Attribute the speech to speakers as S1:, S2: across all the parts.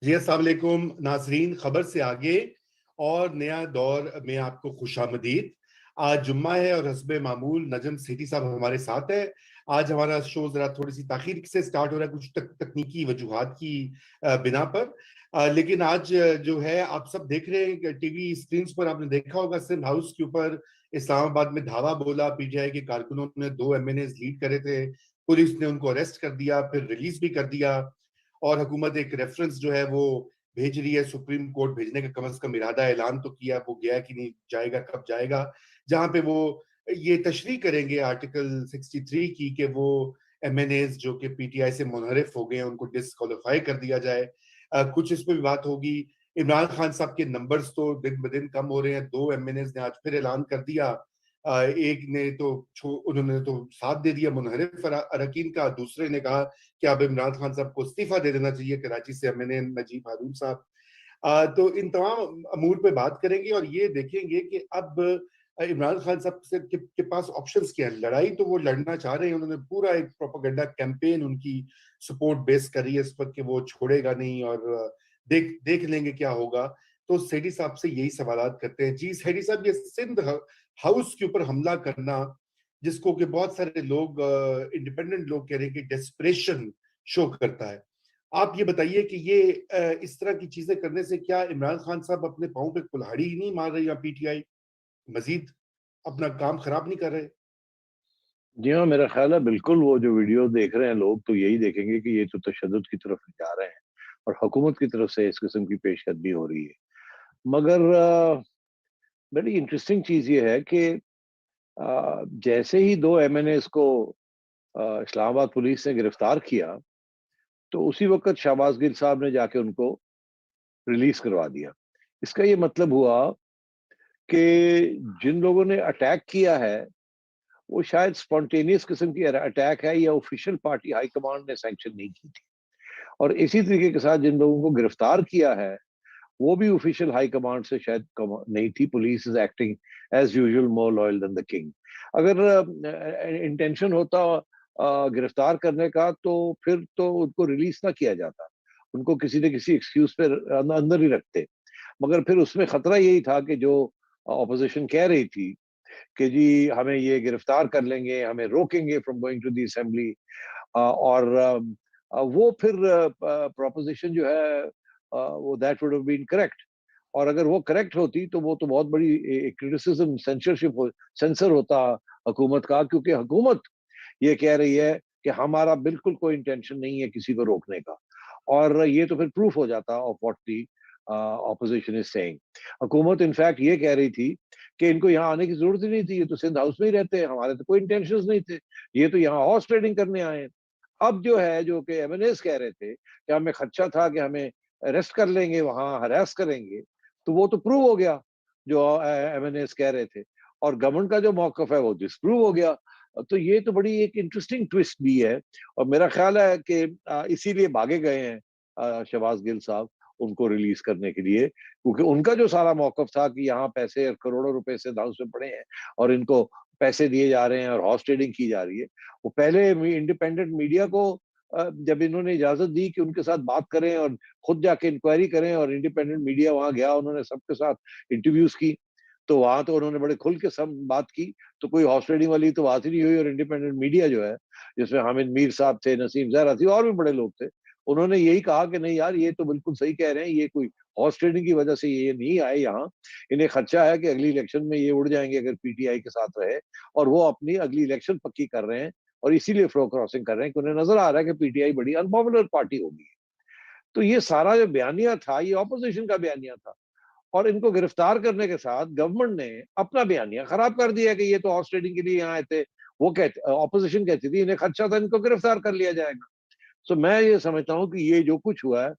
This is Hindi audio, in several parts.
S1: जी अस्सलाम वालेकुम नाजरीन। खबर से आगे और नया दौर में आपको खुशामदीद। आज जुम्मा है और हस्बे मामूल नजम सेठी साहब हमारे साथ है। आज हमारा शो जरा थोड़ी सी ताखीर से स्टार्ट हो रहा है, कुछ तकनीकी वजूहात की बिना पर। लेकिन आज जो है आप सब देख रहे हैं टीवी स्क्रीन पर, आपने देखा होगा सिंध हाउस के ऊपर इस्लामाबाद में धावा बोला। पीटीआई के कारकुनों ने 2 एमएनए लीड करे थे, पुलिस ने उनको अरेस्ट कर दिया, फिर रिलीज भी कर दिया। और हुकूमत एक रेफरेंस जो है वो भेज रही है, सुप्रीम कोर्ट भेजने का कम से कम इरादा ऐलान तो किया, वो गया कि नहीं जाएगा, कब जाएगा, जहां पे वो ये तशरीह करेंगे आर्टिकल 63 की कि वो एमएनएज जो कि पीटीआई से मुनहरिफ हो गए हैं उनको डिस्क्वालीफाई कर दिया जाए। कुछ इस पर भी बात होगी। इमरान खान साहब के नंबर्स तो दिन ब दिन कम हो रहे हैं। 2 एमएनएज ने आज फिर ऐलान कर दिया। एक ने तो उन्होंने तो साथ दे दिया मुनहरिफ अरकान का, दूसरे ने कहा कि अब इमरान खान साहब को इस्तीफा दे देना चाहिए कराची से, मैंने नजीब हारून साहब। तो इन तमाम अमूर पे बात करेंगे और ये देखेंगे कि अब इमरान खान साहब के पास ऑप्शंस क्या है। लड़ाई तो वो लड़ना चाह रहे हैं, उन्होंने पूरा एक प्रोपेगेंडा कैंपेन उनकी सपोर्ट बेस करी है इस पर कि वो छोड़ेगा नहीं और देख देख लेंगे क्या होगा। तो सेठी साहब से यही सवालात करते हैं। जी सेठी साहब, ये सिंध हाउस के ऊपर हमला करना, जिसको कि बहुत सारे लोग इंडिपेंडेंट लोग कह रहे हैं कि डेस्परेशन शो करता है, आप ये बताइए कि ये इस तरह की चीजें करने से क्या इमरान खान साहब अपने पांव पे कुल्हाड़ी ही नहीं मार रहे, या पीटीआई मजीद अपना काम खराब नहीं कर रहे?
S2: जी हाँ, मेरा ख्याल है बिल्कुल वो जो वीडियो देख रहे हैं लोग तो यही देखेंगे कि ये तो तशद्दुद की तरफ जा रहे हैं और हुकूमत की तरफ से इस किस्म की पेशकदमी हो रही है। मगर बड़ी इंटरेस्टिंग चीज़ ये है कि जैसे ही 2 एमएनएस को इस्लामाबाद पुलिस ने गिरफ्तार किया, तो उसी वक़्त शहबाज गिल साहब ने जाके उनको रिलीज़ करवा दिया। इसका ये मतलब हुआ कि जिन लोगों ने अटैक किया है, वो शायद स्पॉन्टेनियस किस्म की अटैक है या ऑफिशियल पार्टी हाई कमांड ने सैंक्शन नहीं की थी। और इसी तरीके के साथ जिन लोगों को गिरफ्तार किया है, वो भी ऑफिशियल हाई कमांड से शायद नहीं थी। Police is acting as usual more loyal than the king. अगर इंटेंशन होता गिरफ्तार करने का तो फिर तो उनको रिलीज ना किया जाता, उनको किसी न किसी एक्सक्यूज पे अंदर ही रखते। मगर फिर उसमें खतरा यही था कि जो ऑपोजिशन कह रही थी कि जी हमें ये गिरफ्तार कर लेंगे, हमें रोकेंगे from going to the assembly, और वो फिर प्रोपोजिशन जो है वो that would have been correct. और अगर वो करेक्ट होती तो वो तो बहुत बड़ी क्रिटिसिज्म, सेंसरशिप सेंसर होता हुकूमत का, क्योंकि हुकूमत ये कह रही है कि हमारा बिल्कुल कोई इंटेंशन नहीं है किसी को रोकने का। और ये तो फिर प्रूफ हो जाता of what the opposition is saying. हुकूमत इनफैक्ट ये कह रही थी कि इनको यहाँ आने की जरूरत ही नहीं थी, ये तो सिंध हाउस में ही रहते हैं, हमारे तो कोई इंटेंशंस नहीं थे, ये तो यहाँ हॉर्स ट्रेडिंग करने आए हैं। अब जो है, जो कि एमएनएस कह रहे थे कि हमें खदशा था कि हमें अरेस्ट कर लेंगे, वहां हरास करेंगे, तो वो तो प्रूव हो गया जो एमएनएस कह रहे थे। और गवर्नमेंट का जो मौकफ है वो डिस्प्रूव हो गया। तो ये तो बड़ी एक इंटरेस्टिंग ट्विस्ट भी है। और मेरा ख्याल है कि इसीलिए भागे गए हैं शहबाज गिल साहब उनको रिलीज करने के लिए, क्योंकि उनका जो सारा मौकफ था कि यहाँ पैसे करोड़ों रुपए से दांव में पड़े हैं और इनको पैसे दिए जा रहे हैं और हॉर्स ट्रेडिंग की जा रही है। वो पहले इंडिपेंडेंट मीडिया को जब इन्होंने इजाजत दी कि उनके साथ बात करें और खुद जाके इंक्वायरी करें, और इंडिपेंडेंट मीडिया वहां गया, उन्होंने सबके साथ इंटरव्यूज की, तो वहां तो उन्होंने बड़े खुल के सब बात की, तो कोई हॉर्स ट्रेडिंग वाली तो बात ही नहीं हुई। और इंडिपेंडेंट मीडिया जो है, जिसमें हामिद मीर साहब थे, नसीम जहरा थी, और भी बड़े लोग थे, उन्होंने यही कहा कि नहीं यार, ये तो बिल्कुल सही कह रहे हैं, ये कोई हॉर्स ट्रेडिंग की वजह से ये नहीं आए यहाँ। इन्हें खदशा है कि अगली इलेक्शन में ये उड़ जाएंगे अगर पीटीआई के साथ रहे, और वो अपनी अगली इलेक्शन पक्की कर रहे हैं और इसीलिए फ्लो क्रॉसिंग कर रहे हैं कि उन्हें नजर आ रहा है कि पीटीआई बड़ी अनपॉपुलर पार्टी होगी। तो ये सारा जो बयानिया था, ये ऑपोजिशन का बयानिया था। और इनको गिरफ्तार करने के साथ गवर्नमेंट ने अपना बयानिया खराब कर दिया कि ये तो हॉर्स ट्रेडिंग के लिए यहाँ आए थे। वो कहते, ऑपोजिशन कहती थी इन्हें खदशा था इनको गिरफ्तार कर लिया जाएगा। सो मैं ये समझता हूँ कि ये जो कुछ हुआ है,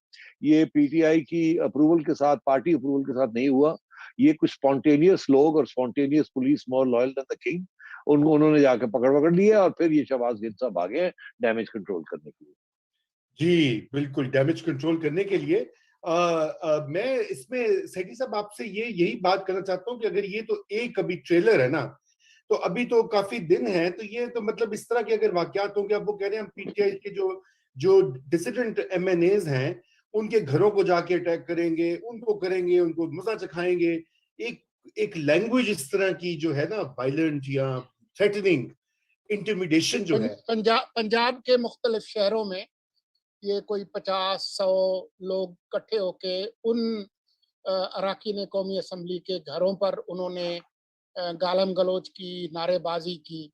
S2: ये पीटीआई की अप्रूवल के साथ, पार्टी अप्रूवल के साथ नहीं हुआ। ये कुछ स्पॉन्टेनियस लोग और spontaneous police, more loyal than the king, उनको उन्होंने जाके पकड़ पकड़ लिया और फिर ये शहबाज गिल साहब भागे हैं डैमेज कंट्रोल करने के लिए।
S1: जी बिल्कुल, डैमेज कंट्रोल करने के लिए। मैं इसमें सेठी साहब आपसे ये यही बात करना चाहता हूँ कि अगर ये तो एक अभी ट्रेलर है ना, तो अभी तो काफी दिन है, तो ये तो मतलब इस तरह के अगर वाकयात होंगे, अब वो कह रहे हैं हम पीटीआई के जो जो डिसिडेंट एमएनएज हैं उनके घरों को जाके अटैक करेंगे, उनको करेंगे, उनको मजा चखाएंगे। एक एक लैंग्वेज इस तरह की जो है ना, वायलेंट या थ्रेटनिंग, इंटिमिडेशन जो है।
S3: पंजाब के मुख्तलिफ शहरों में ये कोई 50-100 लोग इकट्ठे होके उन अराकीन कौमी असम्बली के घरों पर उन्होंने गालम गलोच की, नारेबाजी की,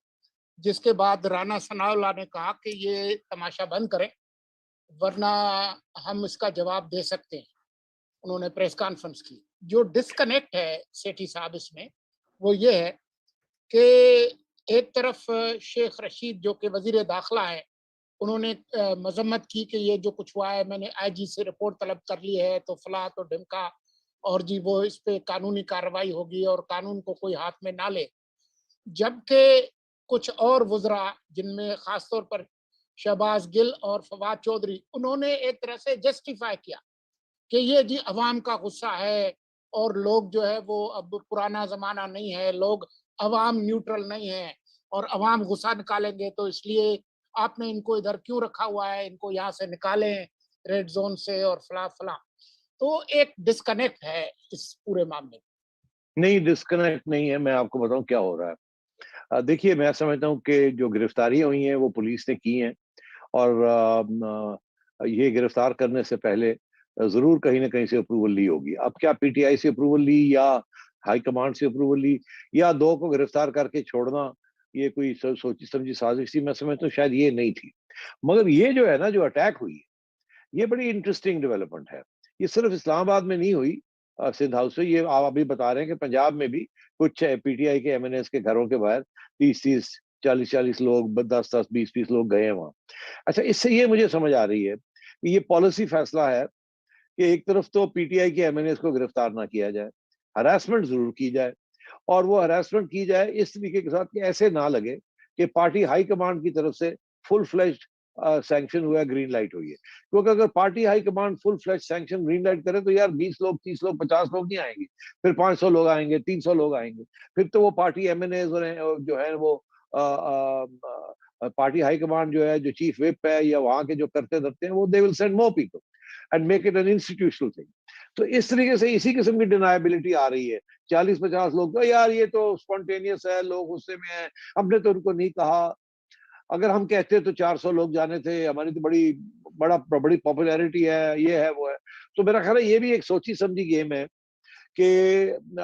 S3: जिसके बाद राना सनाउल्लाह ने कहा कि ये तमाशा बंद करें वरना हम इसका जवाब दे सकते हैं। उन्होंने प्रेस कॉन्फ्रेंस की। जो डिस्कनेक्ट है सेठी साहब इसमें, वो ये है कि एक तरफ शेख रशीद जो कि वजीर दाखिला है, उन्होंने मजम्मत की कि ये जो कुछ हुआ है, मैंने आईजी से रिपोर्ट तलब कर ली है, तो फला तो ढिमका, और जी वो इस पे कानूनी कार्रवाई होगी और कानून को कोई हाथ में ना ले। जबकि कुछ और वुज़रा, जिनमें खासतौर पर शहबाज गिल और फवाद चौधरी, उन्होंने एक तरह से जस्टिफाई किया कि ये जी अवाम का गुस्सा है और लोग जो है वो अब पुराना जमाना नहीं है, लोग अवाम न्यूट्रल नहीं है और अवाम गुस्सा निकालेंगे, तो इसलिए आपने इनको इधर क्यों रखा हुआ है, इनको यहाँ से निकालें रेड जोन से और फला फला। तो एक डिस्कनेक्ट है इस पूरे मामले में।
S2: नहीं, डिस्कनेक्ट नहीं है। मैं आपको बताऊं क्या हो रहा है। देखिए, मैं समझता हूं कि जो गिरफ्तारियां हुई हैं वो पुलिस ने की हैं, और ये गिरफ्तार करने से पहले जरूर कहीं ना कहीं से अप्रूवल ली होगी। अब क्या पीटीआई से अप्रूवल ली या हाई कमांड से अप्रूवल ली, या दो को गिरफ्तार करके छोड़ना, ये कोई सोची समझी साजिश थी? मैं समझता हूँ शायद ये नहीं थी। मगर ये जो है ना, जो अटैक हुई है, ये बड़ी इंटरेस्टिंग डेवलपमेंट है। ये सिर्फ इस्लामाबाद में नहीं हुई, सिंध हाउस से, ये आप अभी बता रहे हैं कि पंजाब में भी कुछ पीटीआई के एमएनएस के घरों के बाहर 30-30, 40-40 लोग, 10-10, 20-20 लोग गए हैं वहां। अच्छा, इससे ये मुझे समझ आ रही है कि ये पॉलिसी फैसला है कि एक तरफ तो पीटीआई के एमएनएस को गिरफ्तार ना किया जाए, हरासमेंट जरूर की जाए, और वो हरासमेंट की जाए इस तरीके के साथ कि ऐसे ना लगे कि पार्टी हाई कमांड की तरफ से फुल फ्लेज्ड सैंक्शन हुआ, ग्रीन लाइट हुई है। क्योंकि अगर party high command full fledge sanction green light करे तो यार 20 लोग, 30 लोग, 50 लोग नहीं आएंगे, फिर 500 लोग आएंगे, 300 लोग आएंगे। फिर तो वो पार्टी एमएनए जो है वो पार्टी हाई कमांड जो है, जो चीफ विप है या वहां के जो करते धरते हैं, वो they will send more people and make it an institutional thing. तो इस तरीके से इसी किस्म की डिनायबिलिटी आ रही है। 40-50 लोग तो यार ये तो स्पॉन्टेनियस है, लोग गुस्से में है, हमने तो उनको नहीं कहा। अगर हम कहते तो 400 लोग जाने थे, हमारी तो बड़ी पॉपुलैरिटी है, ये है वो है। तो मेरा ख्याल है ये भी एक सोची समझी गेम है कि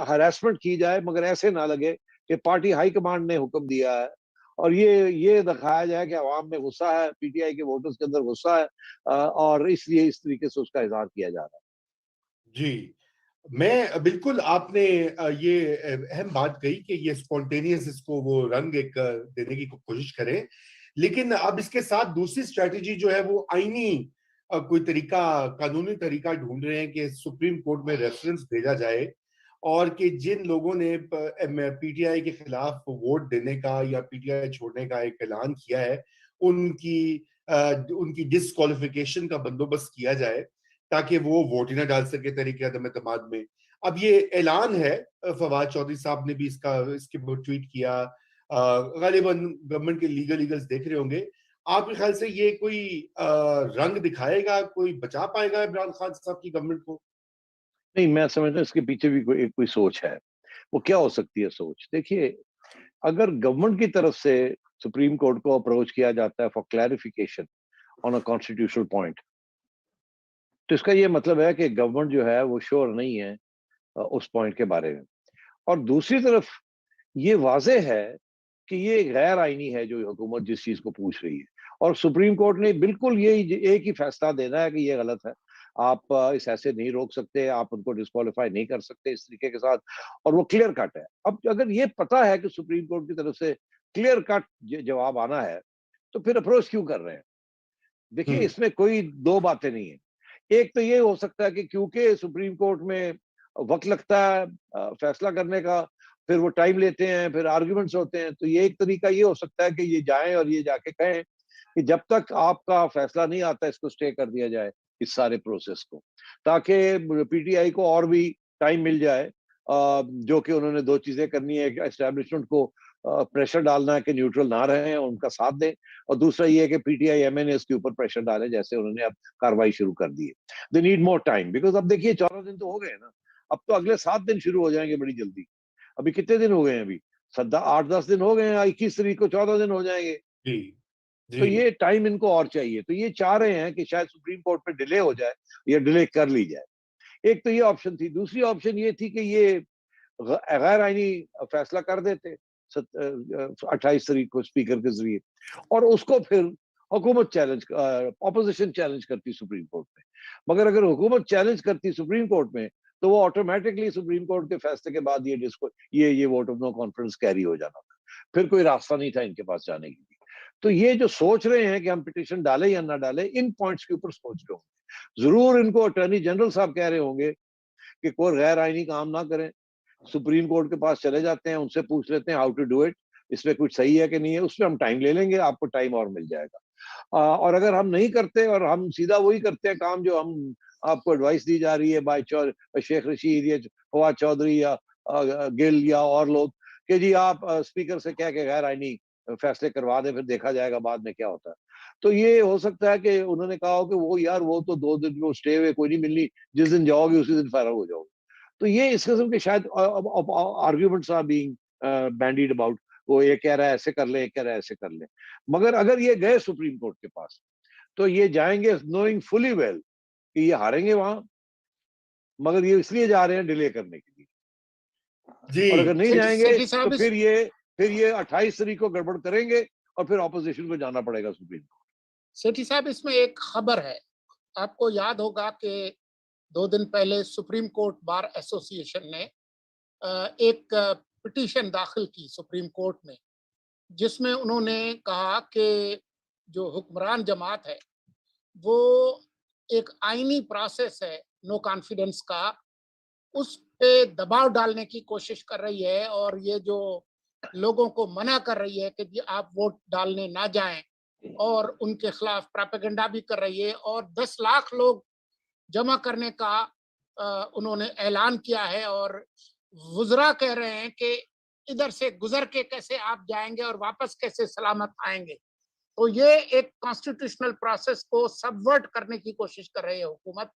S2: हरासमेंट की जाए, मगर ऐसे ना लगे कि पार्टी हाई कमांड ने हुक्म दिया है, और ये दिखाया जाए कि अवाम में गुस्सा है, पीटीआई के वोटर्स के अंदर गुस्सा है, और इसलिए इस तरीके से उसका इजहार किया जा रहा है।
S1: जी, मैं बिल्कुल, आपने ये अहम बात कही कि ये स्पॉन्टेनियस, इसको वो रंग एक देने की कोशिश करें। लेकिन अब इसके साथ दूसरी स्ट्रेटजी जो है वो आईनी कोई तरीका, कानूनी तरीका ढूंढ रहे हैं कि सुप्रीम कोर्ट में रेफरेंस भेजा जाए, और कि जिन लोगों ने पीटीआई के खिलाफ वोट देने का या पीटीआई छोड़ने का एक ऐलान किया है, उनकी डिस्क्वालिफिकेशन का बंदोबस्त किया जाए, ताकि वो वोट ही ना डाल सके तरीके अदम एतमाद में। अब ये ऐलान है, फवाद चौधरी साहब ने भी इसके ट्वीट किया। गालिबन गवर्नमेंट के लीगल्स देख रहे होंगे। आपके ख्याल से ये कोई रंग दिखाएगा, कोई बचा पाएगा इमरान खान साहब की गवर्नमेंट को?
S2: नहीं, मैं समझता हूँ इसके पीछे भी कोई सोच है। वो क्या हो सकती है सोच? देखिए, अगर गवर्नमेंट की तरफ से सुप्रीम कोर्ट को अप्रोच किया जाता है for clarification on a constitutional point, तो इसका ये मतलब है कि गवर्नमेंट जो है वो श्योर नहीं है उस पॉइंट के बारे में। और दूसरी तरफ ये वाजे है कि ये गैर आईनी है जो हुकूमत जिस चीज को पूछ रही है, और सुप्रीम कोर्ट ने बिल्कुल ये एक ही फैसला देना है कि ये गलत है, आप इस ऐसे नहीं रोक सकते, आप उनको डिस्क्वालीफाई नहीं कर सकते इस तरीके के साथ, और वो क्लियर कट है। अब अगर ये पता है कि सुप्रीम कोर्ट की तरफ से क्लियर कट जवाब आना है, तो फिर अप्रोच क्यों कर रहे हैं? देखिए, इसमें कोई दो बातें नहीं है। एक तो ये हो सकता है कि क्योंकि सुप्रीम कोर्ट में वक्त लगता है फैसला करने का, फिर वो टाइम लेते हैं, फिर आर्ग्यूमेंट्स होते हैं, तो ये एक तरीका ये हो सकता है कि ये जाएं और ये जाके कहें कि जब तक आपका फैसला नहीं आता इसको स्टे कर दिया जाए, इस सारे प्रोसेस को, ताकि पीटीआई को और भी टाइम मिल जाए, जो कि उन्होंने दो चीजें करनी है, एस्टेब्लिशमेंट को प्रेशर डालना है कि न्यूट्रल ना रहे, उनका साथ दें, और दूसरा ये है कि पीटीआई एमएनए इसके ऊपर प्रेशर डाले, जैसे उन्होंने अब कार्रवाई शुरू कर दी है। They need more time, because अब देखिए 14 दिन तो हो गए ना, अब तो अगले 7 दिन शुरू हो जाएंगे बड़ी जल्दी। अभी कितने दिन हो गए हैं? अभी 8-10 दिन हो गए हैं, 21 तारीख को 14 दिन हो जाएंगे।
S1: जी
S2: तो
S1: जी
S2: ये टाइम इनको और चाहिए, तो ये चाह रहे हैं कि शायद सुप्रीम कोर्ट में डिले हो जाए या डिले कर ली जाए। एक तो ये ऑप्शन थी। दूसरी ऑप्शन ये थी कि ये गैर आईनी फैसला कर देते 28 तारीख को स्पीकर के जरिए, और उसको फिर हुकूमत चैलेंज, ऑपोजिशन चैलेंज करती सुप्रीम कोर्ट में। मगर अगर हुकूमत चैलेंज करती सुप्रीम कोर्ट में, तो वो ऑटोमेटिकली सुप्रीम कोर्ट के फैसले के बाद ये vote of no confidence carry हो जाना था, फिर कोई रास्ता नहीं था इनके पास जाने के लिए। तो ये जो सोच रहे हैं कि हम पिटीशन डालें या ना डालें, इन पॉइंट्स के ऊपर सोच रहे होंगे। जरूर इनको अटॉर्नी जनरल साहब कह रहे होंगे कि कोई गैर आईनी काम ना करें, सुप्रीम कोर्ट के पास चले जाते हैं, उनसे पूछ लेते हैं हाउ टू डू इट, इसमें कुछ सही है कि नहीं है, उसमें हम टाइम ले लेंगे, आपको टाइम और मिल जाएगा। और अगर हम नहीं करते और हम सीधा वही करते हैं काम जो हम आपको एडवाइस दी जा रही है बाय शेख रशीद या फवाद चौधरी या गिल या और लोग, कि जी आप स्पीकर से कह के गैर आईनी फैसले करवा दें, फिर देखा जाएगा बाद में क्या होता है। तो ये हो सकता है कि उन्होंने कहा हो कि वो यार वो तो 2 दिन वो स्टे हुए कोई नहीं मिलनी, जिस दिन जाओगे उसी दिन फारग हो जाओगे। तो ये इस किस्म के शायद arguments are being bandied about, वो ये कह रहा है ऐसे कर ले, एक कह रहा है ऐसे कर ले। मगर अगर ये गए सुप्रीम कोर्ट के पास, तो ये जाएंगे नोइंग फुली वेल कि ये हारेंगे वहां, मगर ये इसलिए जा रहे हैं डिले करने के लिए। और अगर नहीं जाएंगे तो फिर ये 28 तारीख को गड़बड़ करेंगे और फिर ऑपोजिशन को जाना पड़ेगा सुप्रीम कोर्ट।
S3: सेठी साहब, इसमें एक खबर है, आपको याद होगा कि 2 दिन पहले सुप्रीम कोर्ट बार एसोसिएशन ने एक पिटीशन दाखिल की सुप्रीम कोर्ट में, जिसमें उन्होंने कहा कि जो हुक्मरान जमात है वो एक आईनी प्रोसेस है नो कॉन्फिडेंस का, उस पे दबाव डालने की कोशिश कर रही है, और ये जो लोगों को मना कर रही है कि आप वोट डालने ना जाएं, और उनके खिलाफ प्रोपेगेंडा भी कर रही है, और 10 लाख लोग जमा करने का उन्होंने ऐलान किया है। और वुज़रा कह रहे हैं कि इधर से गुजर के कैसे आप जाएंगे और वापस कैसे सलामत आएंगे। तो ये एक कॉन्स्टिट्यूशनल प्रोसेस को सबवर्ट करने की कोशिश कर रही है हुकूमत,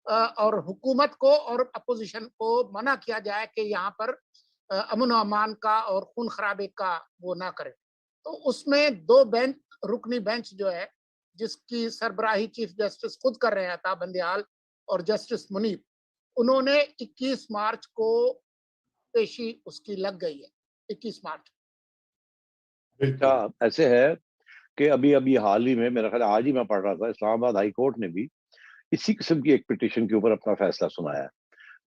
S3: और हुकूमत को और अपोजिशन को मना किया जाए कि यहाँ पर अमन अमान का और खून खराबे का वो ना करे। तो उसमें 2 बेंच, रुकनी बेंच जो है, जिसकी सरबराही चीफ जस्टिस खुद कर रहे हैं अता बंदियाल और जस्टिस मुनीब, उन्होंने 21 मार्च को पेशी उसकी लग गई है, 21 मार्च।
S2: ऐसे है कि अभी अभी हाल ही में, मेरा ख्याल आज ही मैं पढ़ रहा था, इस्लामाबाद हाई कोर्ट ने भी इसी किस्म की एक पिटीशन के ऊपर अपना फैसला सुनाया है।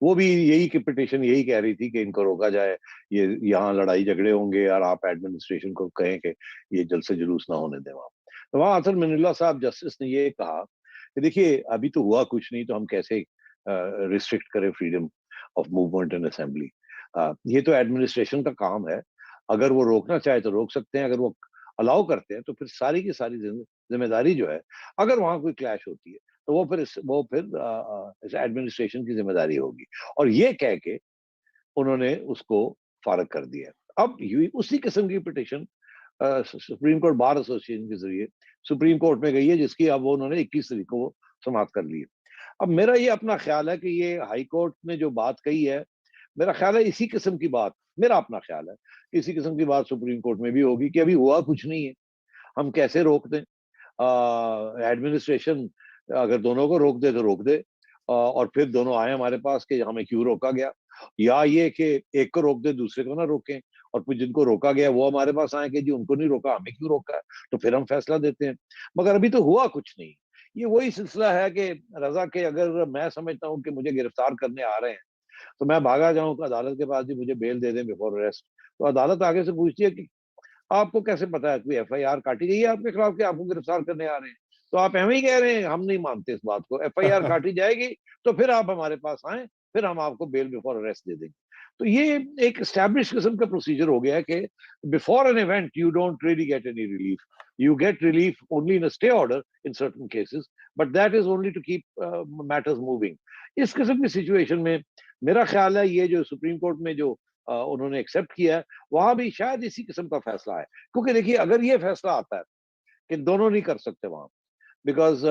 S2: वो भी यही की पिटीशन यही कह रही थी कि इनको रोका जाए, ये यहाँ लड़ाई झगड़े होंगे और आप एडमिनिस्ट्रेशन को कहें कि ये जल्द से जुलूस ना होने दें वहाँ। तो वहाँ अतर मिनुल्लाह साहब जस्टिस ने ये कहा कि देखिए अभी तो हुआ कुछ नहीं, तो हम कैसे रिस्ट्रिक्ट करें freedom of movement and assembly. ये तो एडमिनिस्ट्रेशन का काम है, अगर वो रोकना चाहे तो रोक सकते हैं, अगर वो अलाउ करते हैं तो फिर सारी की सारी जिम्मेदारी जो है, अगर वहाँ कोई क्लैश होती है तो वो फिर एडमिनिस्ट्रेशन की जिम्मेदारी होगी। और ये कह के उन्होंने उसको फारग कर दिया। अब उसी किस्म की petition supreme court bar association के जरिए सुप्रीम कोर्ट में गई है, जिसकी अब उन्होंने 21 तारीख को समाप्त कर ली है। अब मेरा ये अपना ख्याल है कि ये हाई कोर्ट ने जो बात कही है, मेरा ख्याल है इसी किस्म की बात, मेरा अपना ख्याल है इसी किस्म की बात सुप्रीम कोर्ट में भी होगी कि अभी हुआ कुछ नहीं है, हम कैसे रोक दें। एडमिनिस्ट्रेशन अगर दोनों को रोक दे तो रोक दे, और फिर दोनों आए हमारे पास कि हमें क्यों रोका गया, या ये कि एक को रोक दे दूसरे को ना रोकें, और फिर जिनको रोका गया वो हमारे पास आए कि जी उनको नहीं रोका, हमें क्यों रोका है, तो फिर हम फैसला देते हैं। मगर अभी तो हुआ कुछ नहीं। ये वही सिलसिला है कि रजा के अगर मैं समझता हूँ कि मुझे गिरफ्तार करने आ रहे हैं तो मैं भागा जाऊं अदालत के पास, जी मुझे बेल दे दें बिफोर अरेस्ट, तो अदालत आगे से पूछती है कि आपको कैसे पता है, कोई एफआईआर काटी गई है आपके खिलाफ कि आपको गिरफ्तार करने आ रहे हैं? तो आप एवं ही कह रहे हैं, हम नहीं मानते इस बात को, एफआईआर काटी जाएगी तो फिर आप हमारे पास आए, फिर हम आपको बेल बिफोर अरेस्ट दे देंगे। तो ये एक एस्टैब्लिश किस्म का प्रोसीजर हो गया है कि before an event you don't really get any relief, you get relief only in a stay order in certain cases, but that is only to keep matters moving. इस किस्म की सिचुएशन में मेरा ख्याल है ये जो सुप्रीम कोर्ट में जो उन्होंने एक्सेप्ट किया है, वहां भी शायद इसी किस्म का फैसला है। क्योंकि देखिए अगर ये फैसला आता है कि दोनों नहीं कर सकते वहां, बिकॉज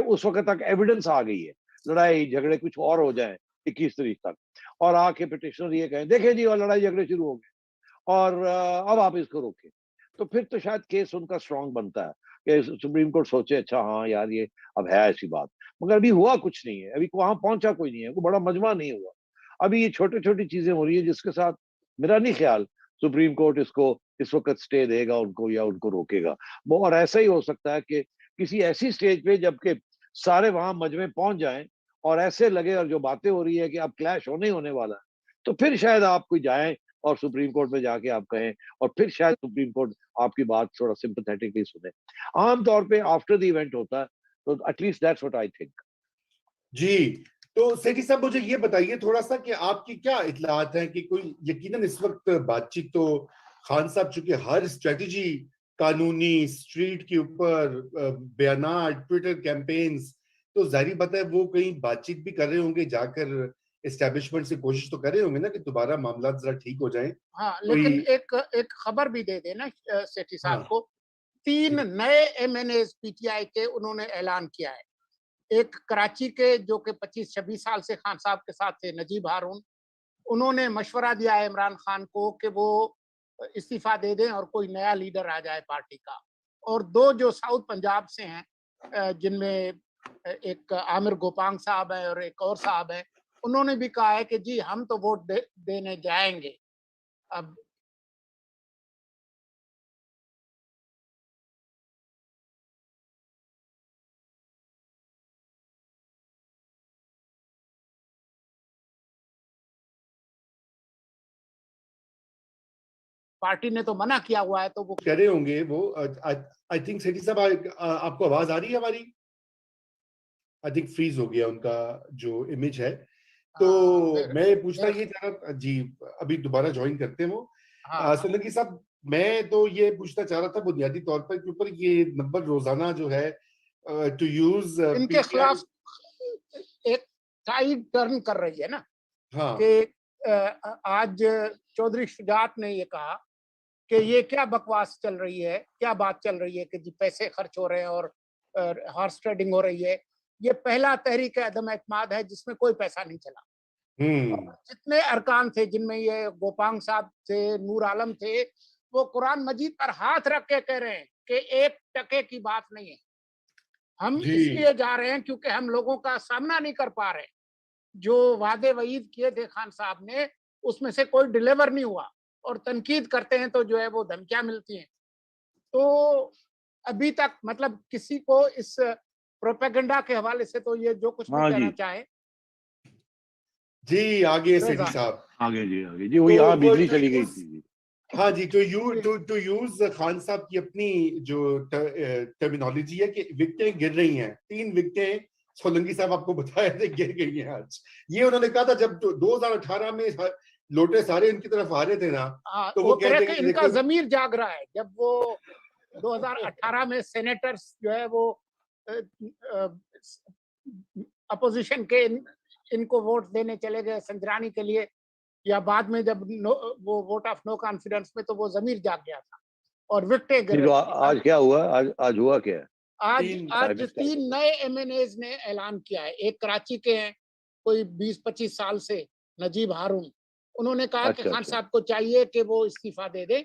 S2: उस वक्त तक एविडेंस आ गई है, लड़ाई झगड़े कुछ और हो जाए 21 तारीख तक, और आके पिटिशनर ये कहें देखे जी और लड़ाई झगड़े शुरू हो गए और अब आप इसको रोकें, तो फिर तो शायद केस उनका स्ट्रांग बनता है कि सुप्रीम कोर्ट सोचे अच्छा हाँ यार ये अब है ऐसी बात। मगर अभी हुआ कुछ नहीं है, अभी वहां पहुंचा कोई नहीं है, कोई बड़ा मजमा नहीं हुआ। अभी ये छोटी छोटी चीजें हो रही है जिसके साथ मेरा नहीं ख्याल सुप्रीम कोर्ट इसको इस वक्त स्टे देगा उनको या उनको रोकेगा। वो और ऐसा ही हो सकता है कि किसी ऐसी स्टेज पे जबकि सारे वहां मजमे पहुंच जाएं और ऐसे लगे और जो बातें हो रही है कि अब क्लैश होने ही होने वाला है, तो फिर शायद आप कोई जाएं और सुप्रीम कोर्ट में जाके आप कहें और फिर शायद सुप्रीम कोर्ट आपकी बात थोड़ा सिंपैथेटिकली सुने। आमतौर पे आफ्टर द इवेंट होता है, तो at least that's what I think.
S1: जी, तो सेठी साहब मुझे ये बताइए थोड़ा सा कि आपकी क्या इत्तलात हैं कि कोई यकीनन इस वक्त बातचीत तो खान साहब चूंकि हर स्ट्रेटजी कानूनी स्ट्रीट के ऊपर बयानात ट्विटर कैंपेन्स, तो जाहिर बात है वो कहीं बातचीत भी कर रहे होंगे जाकर एस्टेब्लिशमेंट से, कोशिश तो कर रहे होंगे ना कि दोबारा मामला जरा ठीक हो जाए।
S3: हाँ,
S1: कोई
S3: लेकिन एक खबर भी दे देना सेठी साहब
S1: हाँ
S3: को, 3 नए एमएनएज पीटीआई के उन्होंने ऐलान किया है। एक कराची के जो कि 25-26 साल से खान साहब के साथ थे, नजीब हारून, उन्होंने मशवरा दिया है इमरान खान को कि वो इस्तीफा दे दें और कोई नया लीडर आ जाए पार्टी का। और 2 जो साउथ पंजाब से हैं, जिनमें एक आमिर गोपांग साहब हैं और एक और साहब हैं, उन्होंने भी कहा है कि जी हम तो वोट देने जाएंगे। अब पार्टी ने तो मना किया हुआ है, तो वो
S1: कह रहे होंगे वो। आई थिंक सेठी साहब आपको आवाज आ रही है हमारी? आई थिंक फ्रीज हो गया उनका जो इमेज है। तो मैं पूछना ये चाह रहा जी, अभी दोबारा ज्वाइन करते हैं वो। सलंगी साहब, मैं तो ये पूछना चाह रहा था बुनियादी तौर पर के ऊपर ये नंबर रोजाना जो है टू यूज
S3: इनके खिलाफ एक साइड टर्न कर रही है ना
S1: हाँ
S3: कि आज चौधरी शुजात ने ये कहा कि ये क्या बकवास चल रही है, क्या बात चल रही है कि जी पैसे खर्च हो रहे हैं और हॉर्स ट्रेडिंग हो रही है। ये पहला तहरीक अदम एतमाद है जिसमें कोई पैसा नहीं चला। जितने अरकान थे, जिनमें ये गोपांग साहब थे, नूर आलम थे, वो कुरान मजीद पर हाथ रख के कह रहे हैं कि 1 टके की बात नहीं है। हम इसलिए जा रहे हैं क्योंकि हम लोगों का सामना नहीं कर पा रहे। जो वादे वईद किए थे खान साहब ने, उसमें से कोई डिलीवर नहीं हुआ, और तनकीद करते हैं तो जो है वो धमकियां मिलती हैं। तो अभी तक मतलब किसी को इस प्रोपेगेंडा के हवाले से तो ये जो कुछ भी
S2: हाँ
S3: कहना
S2: जी
S3: चाहे
S1: जी, आगे सेठी
S3: रेजा।
S1: साहब।
S2: आगे जी वही,
S1: तो
S2: हाँ
S1: वो
S2: बिजली
S1: टू
S2: चली गई
S1: यूज
S2: थी।
S1: हाँ जी, टू यूज खान साहब की अपनी जो टर्मिनोलॉजी है कि विकेटें गिर रही हैं, 3 विकेटें सोलंकी साहब आपको बताया थे गिर गई हैं आज। ये उन्होंने कहा था जब 2018 में लोटे सारे इनकी तरफ आ रहे थे ना, तो
S3: वो
S1: वो
S3: कह रहे
S1: कहते
S3: थे
S1: हैं कि
S3: इनका
S1: देखो
S3: जमीर जाग रहा है। जब वो 2018 में सेनेटर्स जो है वो अपोजिशन के इनको वोट देने चले गए संजरानी के लिए, या बाद में जब वो वोट ऑफ नो कॉन्फिडेंस में, तो वो जमीर जाग गया था और विकेटें गिर
S2: नहीं तो
S3: रही थी।
S2: आज क्या हुआ, आज हुआ क्या है?
S3: आज 3 नए एमएनएज ने ऐलान किया है। एक कराची के हैं, कोई 20-25 साल से, नजीब हारून। उन्होंने कहा कि
S2: अच्छा
S3: खान
S2: अच्छा
S3: साहब को चाहिए कि वो इस्तीफा दे दे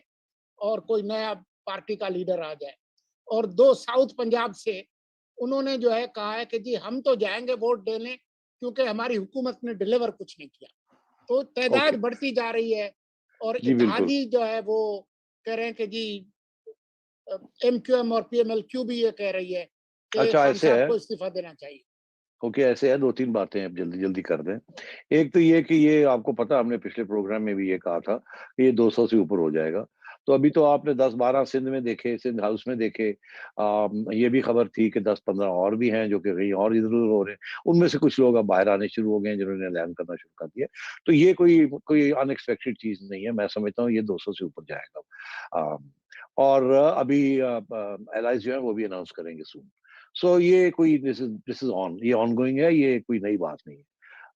S3: और कोई नया पार्टी का लीडर आ जाए। और 2 साउथ पंजाब से, उन्होंने जो है कहा है कि जी हम तो जाएंगे वोट देने क्योंकि हमारी हुकूमत ने डिलीवर कुछ नहीं किया। तो तादाद
S2: ओके
S3: बढ़ती जा रही है और
S2: जी बिल्कुल।
S3: इत्तेहादी जो है वो कह रहे हैं कि जी एमक्यूएम और पीएमएलक्यू भी ये कह रही है कि
S2: अच्छा
S3: खान
S2: ऐसे
S3: साहब
S2: है,
S3: को इस्तीफा देना चाहिए।
S2: ओके ऐसे है, 2-3 बातें अब जल्दी जल्दी कर दें। एक तो ये कि ये आपको पता, हमने पिछले प्रोग्राम में भी ये कहा था कि ये 200 से ऊपर हो जाएगा। तो अभी तो आपने 10-12 सिंध में देखे, सिंध हाउस में देखे। ये भी खबर थी कि 10-15 और भी हैं जो कि कहीं और इधर उधर हो रहे हैं। उनमें से कुछ लोग अब बाहर आने शुरू हो गए हैं जिन्होंने ऐलान करना शुरू कर दिया। तो ये कोई अनएक्सपेक्टेड चीज नहीं है, मैं समझता हूँ ये 200 से ऊपर जाएगा। और अभी एलाइज जो है वो भी अनाउंस करेंगे सून। सो ये कोई दिस इज ऑन, ये ऑनगोइंग है, ये कोई नई बात नहीं है।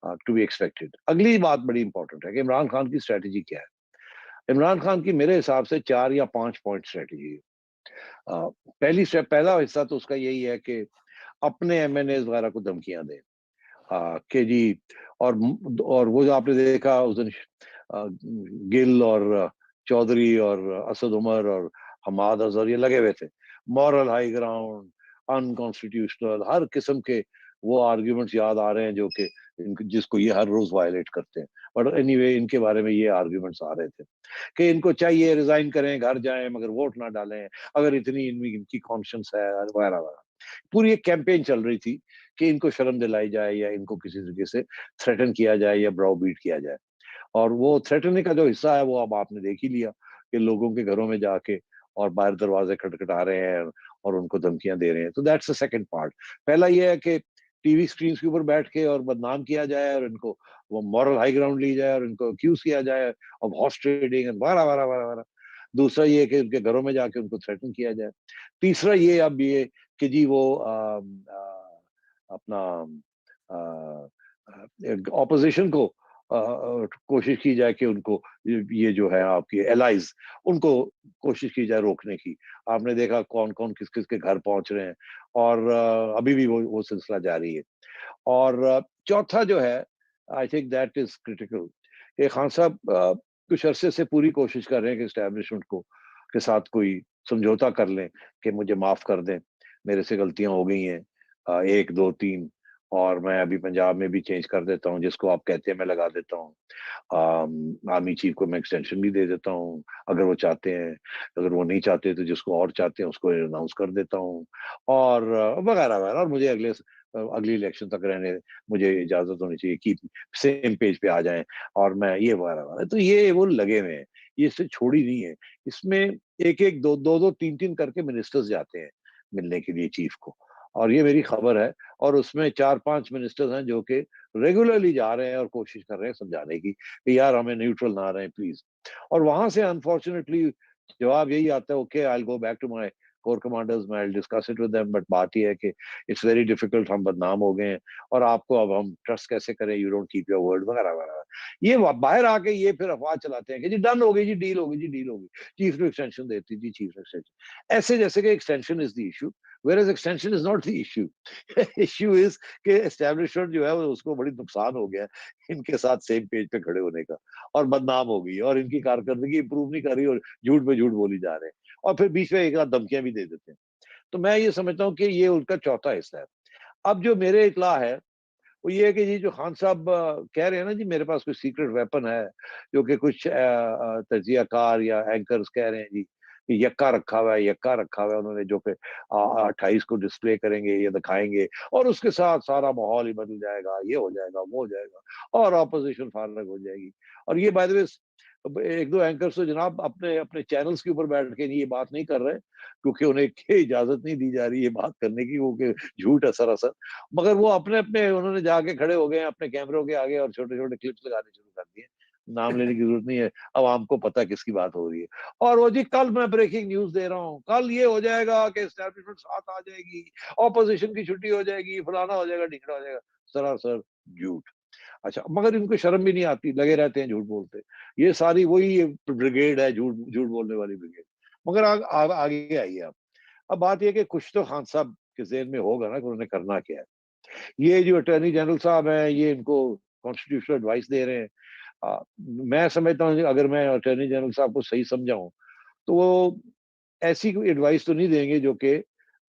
S2: To be expected. अगली बात बड़ी इंपॉर्टेंट है कि इमरान खान की स्ट्रेटजी क्या है। इमरान खान की मेरे हिसाब से 4 या 5 पॉइंट स्ट्रेटजी है। पहला हिस्सा तो उसका यही है कि अपने एमएनए वगैरह को धमकियां दें कि जी, और वो जो आपने देखा उस दिन गिल और चौधरी और असद उमर और हमाद अजहर ये लगे हुए थे, मॉरल हाई ग्राउंड, अनकॉन्स्टिट्यूशनल, हर किस्म के वो आर्ग्यूमेंट्स याद आ रहे हैं जो कि जिसको ये हर रोज वायलेट करते हैं। बट एनीवे इनके बारे में ये आर्ग्यूमेंट्स आ रहे थे कि इनको चाहिए रिजाइन करें, घर जाएं, मगर वोट ना डालें, अगर इतनी इनकी कॉन्शियंस है वगैरह वगैरह। पूरी एक कैंपेन चल रही थी कि इनको शर्म दिलाई जाए या इनको किसी तरीके से थ्रेटन किया जाए या ब्राउ बीट किया जाए। और वो थ्रेटनिंग का जो हिस्सा है वो अब आपने देख ही लिया कि लोगों के घरों में जाके और बाहर दरवाजे खटखटा रहे हैं और उनको धमकियां दे रहे हैं। तो दैट्स द सेकंड पार्ट। पहला ये है कि टीवी स्क्रीन के ऊपर बैठ के और बदनाम किया जाए और इनको वो मॉरल हाई ग्राउंड ली जाए और इनको अक्यूज किया जाए ऑफ हॉर्स ट्रेडिंग एंड वारा वारा वारा वारा। दूसरा ये कि उनके घरों में जाके उनको थ्रेटन किया जाए। तीसरा ये अब ये कि जी वो अपना ऑपोजिशन को कोशिश की जाए कि उनको ये जो है आपकी एलाइज उनको कोशिश की जाए रोकने की। आपने देखा कौन कौन किस किस के घर पहुंच रहे हैं और अभी भी वो सिलसिला जारी है। और चौथा जो है, I think that is critical, कि खान साहब कुछ अरसे से पूरी कोशिश कर रहे हैं कि इस्टेब्लिशमेंट को के साथ कोई समझौता कर लें कि मुझे माफ कर दें, मेरे से गलतियां हो गई हैं, 1 2 3, और मैं अभी पंजाब में भी चेंज कर देता हूँ, जिसको आप कहते हैं मैं लगा देता हूँ। आर्मी चीफ को मैं एक्सटेंशन भी दे देता हूँ अगर वो चाहते हैं, अगर वो नहीं चाहते तो जिसको और चाहते हैं उसको अनाउंस कर देता हूँ, और वगैरह वगैरह। और मुझे अगली इलेक्शन तक रहने, मुझे इजाजत होनी चाहिए कि सेम पेज पे आ जाएं, और मैं ये वगैरह वगैरह। तो ये वो लगे हुए हैं, ये इससे छोड़ी नहीं है। इसमें एक एक दो दो दो तीन तीन करके मिनिस्टर्स जाते हैं मिलने के लिए चीफ को, और ये मेरी खबर है। और उसमें 4-5 मिनिस्टर्स हैं जो कि रेगुलरली जा रहे हैं और कोशिश कर रहे हैं समझाने की कि यार हमें न्यूट्रल ना रहे प्लीज। और वहां से अनफॉर्चुनेटली जवाब यही आता है, okay I will go back to my core commanders, मैं I discuss it with them. But बात यह है कि इट्स वेरी डिफिकल्ट, हम बदनाम हो गए हैं और आपको अब हम ट्रस्ट कैसे करें, you don't keep your word वगैरह वगैरह। ये बाहर आके ये फिर अफवाह चलाते हैं कि जी डन हो गई, जी डील हो गई, जी डील हो गई, चीफ ने एक्सटेंशन देती, जी चीफ ने एक्सटेंशन, ऐसे जैसे कि extension is the issue, whereas extension is not the issue. issue is कि एस्टेब्लिशमेंट जो है वो उसको बड़ी नुकसान हो गया इनके साथ सेम पेज पे खड़े होने का, और बदनाम हो गई और इनकी कारकर्दगी इंप्रूव नहीं कर रही और झूठ पे झूठ बोली जा रहे हैं, और फिर बीच में एक आध धमकियां भी दे देते हैं। तो मैं ये समझता हूँ कि ये उनका चौथा हिस्सा है। अब जो मेरे इतला है वो ये है कि जी जो खान साहब कह रहे हैं ना जी मेरे पास कोई सीक्रेट वेपन है, जो कि कुछ तजियाकार या एंकर्स कह रहे हैं जी कि यक्का रखा हुआ है, यक्का रखा हुआ है उन्होंने, जो कि 28 को डिस्प्ले करेंगे, ये दिखाएंगे और उसके साथ सारा माहौल ही बदल जाएगा, ये हो जाएगा, वो हो जाएगा और ऑपोजिशन फारग हो जाएगी। और ये बाय द वे एक दो एंकर्स तो जनाब अपने अपने चैनल्स के ऊपर बैठ के ये बात नहीं कर रहे क्योंकि उन्हें इजाजत नहीं दी जा रही है बात करने की, वो कि झूठ है सरासर, मगर वो अपने अपने उन्होंने जाके खड़े हो गए अपने कैमरों के आगे और छोटे छोटे क्लिप्स लगाने शुरू कर दिए। नाम लेने की जरूरत नहीं है, अब हमको पता है किसकी बात हो रही है। और वो जी कल मैं ब्रेकिंग न्यूज दे रहा हूँ, कल ये हो जाएगा कि एस्टैब्लिशमेंट साथ आ जाएगी, ऑपोजिशन की छुट्टी हो जाएगी, फलाना हो जाएगा, ढिकड़ा हो जाएगा, सरासर झूठ। अच्छा, मगर इनको शर्म भी नहीं आती, लगे रहते हैं झूठ बोलते। ये सारी वही ब्रिगेड है, झूठ झूठ बोलने वाली ब्रिगेड। मगर आगे आइए आप। अब बात यह कि कुछ तो खान साहब के जेहन में होगा ना कि उन्होंने करना क्या है। ये जो अटॉर्नी जनरल साहब हैं ये इनको कॉन्स्टिट्यूशनल एडवाइस दे रहे हैं। मैं समझता हूँ अगर मैं अटॉर्नी जनरल साहब को सही समझाऊं तो वो ऐसी कोई एडवाइस तो नहीं देंगे जो कि